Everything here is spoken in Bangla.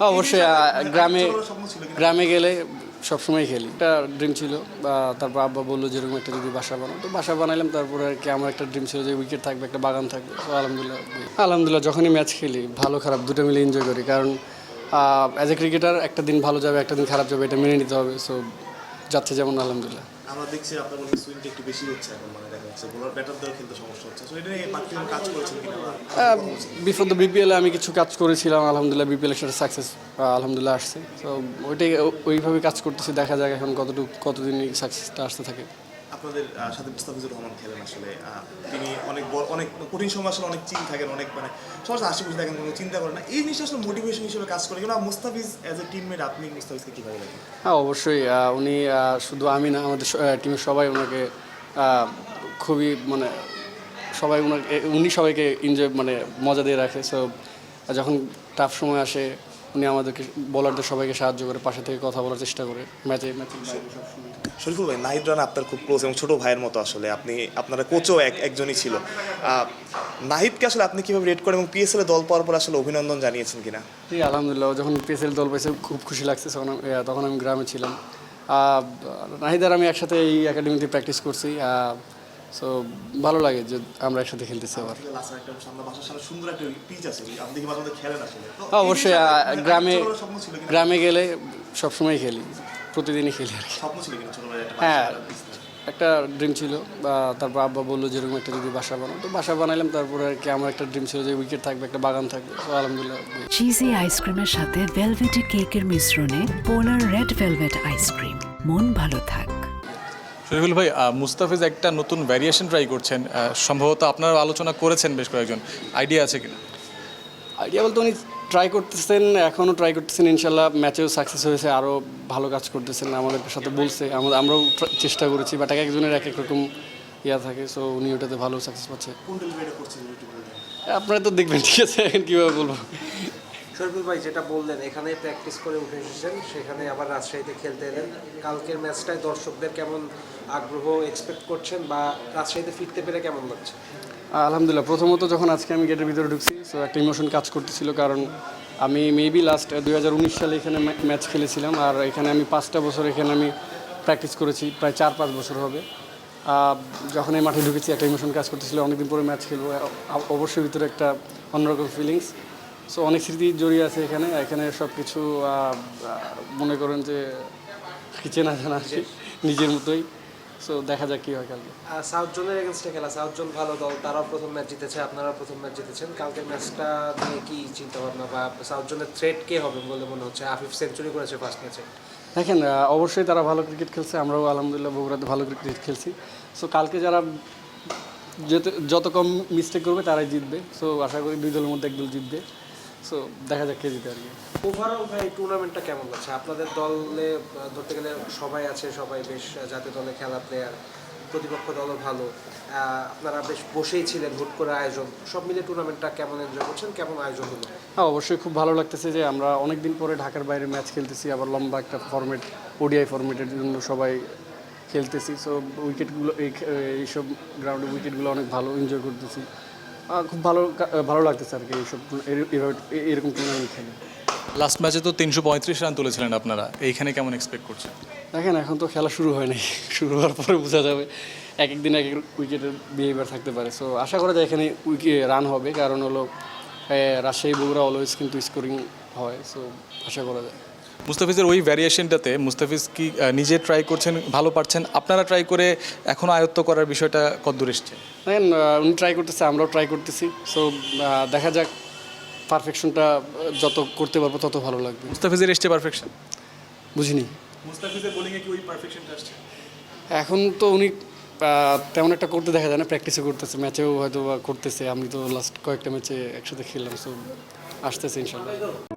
অবশ্যই গ্রামে গ্রামে গেলে সবসময় খেলি। একটা ড্রিম ছিল, বা তারপর আব্বা বললো যেরকম একটা যদি বাসা বানাও, তো বাসা বানাইলাম। তারপরে আর কি আমার একটা ড্রিম ছিল যে উইকেট থাকবে, একটা বাগান থাকবে। তো আলহামদুলিল্লাহ যখনই ম্যাচ খেলি ভালো খারাপ দুটো মিলে এনজয় করি, কারণ অ্যাজ এ ক্রিকেটার একটা দিন ভালো যাবে একটা দিন খারাপ যাবে, এটা মেনে নিতে হবে। সো যাচ্ছে যেমন আলহামদুলিল্লাহ। আমরা দেখছি আপনার মনে সুইংটা একটু বেশি হচ্ছে এখন, মানে দেখা যাচ্ছে বোলার ব্যাটারদেরও খেলতে সমস্যা হচ্ছে। সো এটা নিয়ে বাড়তি কোনো কাজ করেছেন কিনা? বিফোর দ্য বিপিএলে আমি কিছু কাজ করেছিলাম, আলহামদুলিল্লাহ বিপিএলের সাথে সাকসেস আলহামদুলিল্লাহ আসছে। তো ওইটাই ওইভাবে কাজ করতেছি, দেখা যাক এখন কতদিন সাকসেসটা আসতে থাকে। আপনাদের সাথে মুস্তাফিজুর রহমান খেলেন আসলে, তিনি অনেক কঠিন সময় আসলে অনেক চিল থাকেন, অনেক মানে সবার আশেপাশে দেখেন, কোনো চিন্তা করেন না। এই জিনিসটা আসলে মোটিভেশন হিসেবে কাজ করে কিনা মুস্তাফিজ অ্যাজ এ টিমমেট, আপনি মুস্তাফিজকে কীভাবে দেখেন? হ্যাঁ অবশ্যই, উনি শুধু আমি না, আমাদের টিমের সবাই ওনাকে খুবই মানে সবাই উনি সবাইকে এনজয় মানে মজা দিয়ে রাখে। সো যখন টাফ সময় আসে উনি আমাদেরকে বোলারদের সবাইকে সাহায্য করে, পাশে থেকে কথা বলার চেষ্টা করে ম্যাচে সবসময়। শরীফুল ভাই, নাহিদ রানা আপনার খুব ক্লোজ এবং ছোটো ভাইয়ের মতো আসলে, আপনারা কোচও একজনই ছিল। নাহিদকে আসলে আপনি কীভাবে রেট করেন এবং পিএসএল দল পাওয়ার পর আসলে অভিনন্দন জানিয়েছেন কিনা? জি আলহামদুলিল্লাহ, যখন পিএসএল দল পেয়েছে খুব খুশি লাগছে। তখন আমি গ্রামে ছিলাম। নাহিদ আর আমি একসাথে এই একাডেমিতে প্র্যাকটিস করছি। সো ভালো লাগে যে আমরা একসাথে খেলতেছি আবার। অবশ্যই গ্রামে গেলে সবসময় খেলি, প্রতিদিনই খেলি আর কি। হ্যাঁ একটা ড্রিম ছিল, বা তারপর আব্বা বললো যেরকম একটা যদি বাসা বানাও, তো বাসা বানাইলাম। তারপরে আর কি আমার একটা ড্রিম ছিল যে উইকেট থাকবে, একটা বাগান থাকবে। তো আলহামদুলিল্লাহ। চিজি আইসক্রিমের সাথে ভেলভেটি কেকের মিশ্রণে পোলার রেড ভেলভেট আইসক্রিম, মন ভালো থাক। শরীফুল ভাই, মুস্তাফিজ একটা নতুন ভ্যারিয়েশন ট্রাই করছেন, সম্ভবত আপনারা আলোচনা করেছেন বেশ কয়েকজন, আইডিয়া আছে কিনা? আইডিয়া বলতে উনি ট্রাই করতেছেন, এখনও ট্রাই করতেছেন। ইনশাল্লাহ ম্যাচেও সাকসেস হয়েছে, আরও ভালো কাজ করতেছেন, আমাদের সাথে বলছে, আমরাও চেষ্টা করেছি। বাট এক একজনের এক এক রকম ইয়া থাকে। সো উনি ওটাতে ভালো সাকসেস পাচ্ছে। আপনারা তো দেখবেন, ঠিক আছে, এখন কীভাবে বলবো। শরীফুল ভাই যেটা বললেন, এখানে প্র্যাকটিস করে উঠে এসেছেন, সেখানে আবার রাজশাহীতে খেলতে এলেন। কালকের ম্যাচটায় দর্শকদের কেমন আগ্রহ এক্সপেক্ট করছেন, বা রাজশাহীতে ফিরতে পেরে কেমন লাগছে? আলহামদুলিল্লাহ, প্রথমত যখন আজকে আমি গেটের ভিতরে ঢুকছি, সো একটা ইমোশন কাজ করতেছিল, কারণ আমি মেবি লাস্ট 2019 সালে এখানে ম্যাচ খেলেছিলাম। আর এখানে আমি 5টা বছর এখানে আমি প্র্যাকটিস করেছি, প্রায় 4-5 বছর হবে। যখন এই মাঠে ঢুকেছি একটা ইমোশন কাজ করতেছিল, অনেকদিন পরে ম্যাচ খেলবো, অবশ্যই ভিতরে একটা অন্যরকম ফিলিংস। সো অনেক স্মৃতি জড়িয়ে আছে এখানে সব কিছু মনে করেন যে চেনা জানা নিজের মতোই। সো দেখা যাক কী হয় কালকে। সাউথ জোনের এগেনস্টে খেলা, সাউথ জোন ভালো দল, তারাও প্রথম ম্যাচ জিতেছে, আপনারা প্রথম ম্যাচ জিতেছেন। কালকের ম্যাচটা নিয়ে কী চিন্তাভাবনা, বা সাউথ জোনের থ্রেট কে হবে বলে মনে হচ্ছে? আফিফ সেঞ্চুরি করেছে ফার্স্ট ম্যাচে। দেখেন, অবশ্যই তারা ভালো ক্রিকেট খেলছে, আমরাও আলহামদুলিল্লাহ বগুড়াতে ভালো ক্রিকেট খেলছি। সো কালকে যারা যত কম মিস্টেক করবে তারাই জিতবে। সো আশা করি দুই দলের মধ্যে এক দল জিতবে। সো দেখা যাক কে জিতে আর কি। ওভারঅল ভাই টুর্নামেন্টটা কেমন লাগছে? আপনাদের দলে ধরতে গেলে সবাই আছে, সবাই বেশ জাতীয় দলে খেলা প্লেয়ার, প্রতিপক্ষ দলও ভালো, আপনারা বেশ বসেই ছিলেন, হুট করে আয়োজন, সব মিলে টুর্নামেন্টটা কেমন এনজয় করছেন, কেমন আয়োজন হলো? হ্যাঁ অবশ্যই খুব ভালো লাগতেছে যে আমরা অনেক দিন পরে ঢাকার বাইরে ম্যাচ খেলতেছি, আবার লম্বা একটা ফরম্যাট, ওডিআই ফরম্যাটের জন্য সবাই খেলতেছি। সো উইকেটগুলো এইসব গ্রাউন্ডে উইকেটগুলো অনেক ভালো, এনজয় করতেছি, খুব ভালো লাগতেছে আর কি এরকম টুর্নামেন্ট খেলে। লাস্ট ম্যাচে তো 335 রান তুলেছিলেন আপনারা, এইখানে কেমন এক্সপেক্ট করছেন? দেখেন, এখন তো খেলা শুরু হয় নাই, শুরু হওয়ার পরে বোঝা যাবে। এক একদিন এক এক উইকেটের বিহেভিয়ার থাকতে পারে। সো আশা করা যায় এখানে রান হবে, কারণ হলো রাজশাহী বগুড়া অলওয়েজ কিন্তু স্কোরিং হয়। সো আশা করা যায়। মুস্তাফিজের ওই ভ্যারিয়েশনটাতে মুস্তাফিজ কি নিজে ট্রাই করছেন, ভালো পারছেন, আপনারা ট্রাই করে এখনও আয়ত্ত করার বিষয়টা কতদূর এসছে? দেখেন, উনি ট্রাই করতেছে, আমরাও ট্রাই করতেছি। সো দেখা যাক, পারফেকশনটা যত করতে পারবো তত ভালো লাগবে। মুস্তাফিজের এসছে পারফেকশন? বুঝিনি। মুস্তাফিজের বোলিংয়ে কি ওই পারফেকশনটা আসছে? এখন তো উনি তেমন একটা করতে দেখা যায় না, প্র্যাকটিসও করতেছে, ম্যাচেও হয়তো করতেছে। আমি তো লাস্ট কয়েকটা ম্যাচে একসাথে খেললাম। সো আসতেছে ইনশাল্লাহ।